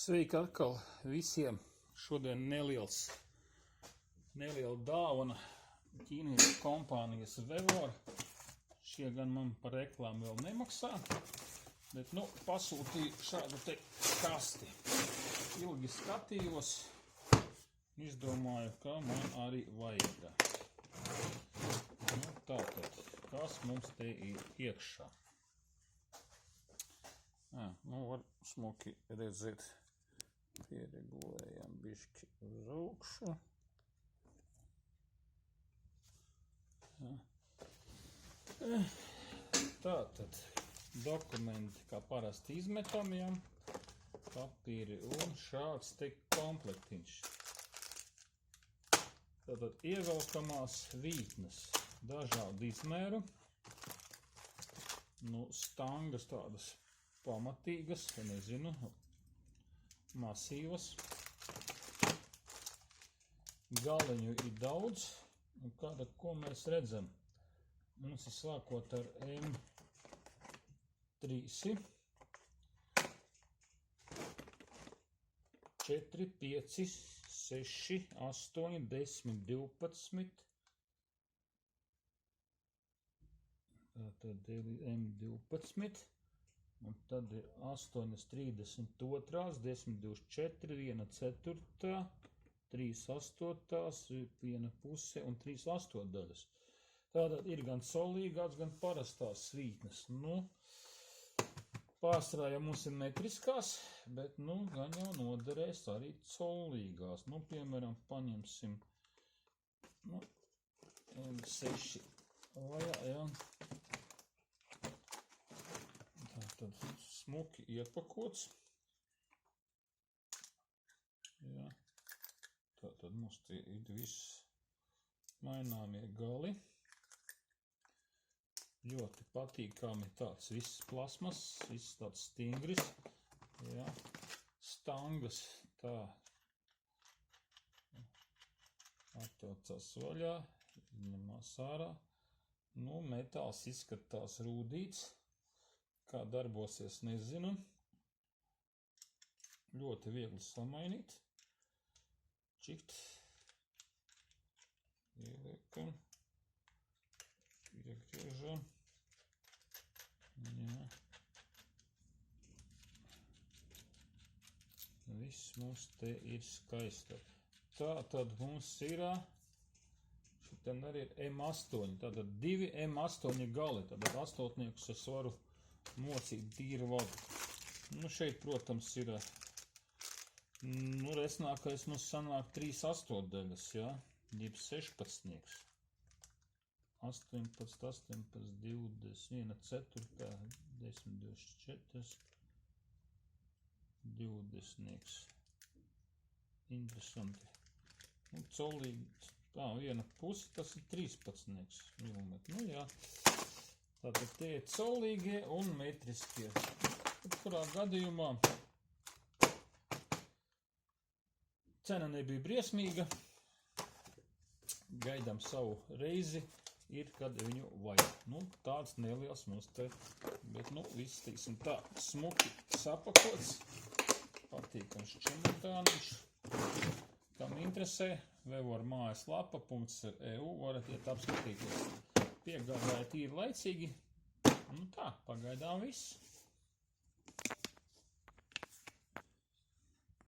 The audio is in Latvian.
Sveiki atkal visiem! Šodien neliela dāvana ķīniešu kompānijas Vevor. Šie gan man par reklāmu vēl nemaksā, bet pasūtīju šādu te kasti. Ilgi skatījos, izdomāju, ka man arī vajag. Tātad, kas mums te ir iekšā? Var smuki redzēt. Pieregulējam bišķi uz augšu. Tātad dokumenti kā parasti izmetamiem, papīri un šāds te komplektiņš. Tātad ievelkamās vītnes dažādu izmēru, stangas tādas pamatīgas, nezinu, masīvas. Galiņu ir daudz, un ko mēs redzam? Mums ir sākot ar M3, 4, 5, 6, 8, 10, 12. Tātad ir M12. Un tad ir 8,32, 10,24, 1/4, 3/8, 1 puse un 3/8 daļas. Tātad ir gan solīgās, gan parastās svītnes. Pārsvarā jau mums ir metriskās, bet gan jau noderēs arī solīgās. Piemēram, paņemsim M6 vajā, Tad smuki iepakots. Tātad mums te ir viss maināmie gali. Ļoti patīkami tāds viss plasmas, viss tāds stingris. Stangas tā atvelcās vaļā, ņemās ārā. Metāls izskatās rūdīts. Kā darbosies, nezinu. Ļoti viegli samainīt. Čikt. Ieliekam. Iegriežam. Viss mums te ir skaisti. Tā tad mums ir, šitien arī ir M8. Tātad 2 M8 gali. Tātad astotniekus es varu mocīt tīru vadu. Šeit, protams, ir resnākais mums sanāk 3/8 daļas, jeb 16. 18, 18, 20, 1/4, 10, 24, 20. Interesanti. Colīgi, viena pusi, tas ir 13 milimetri. Tātad tie ir colīgie un metriskie. Kurā gadījumā cena nebija briesmīga. Gaidām savu reizi, ir, kad viņu vajag. Tāds neliels mums te, bet viss, teiksim tā, smuki sapakots. Patīkams čemodāniņš. Kam interesē, Vevor mājaslapa.eu, varat iet apskatīties. Piegādāja tīri laicīgi. Tā, pagaidām viss.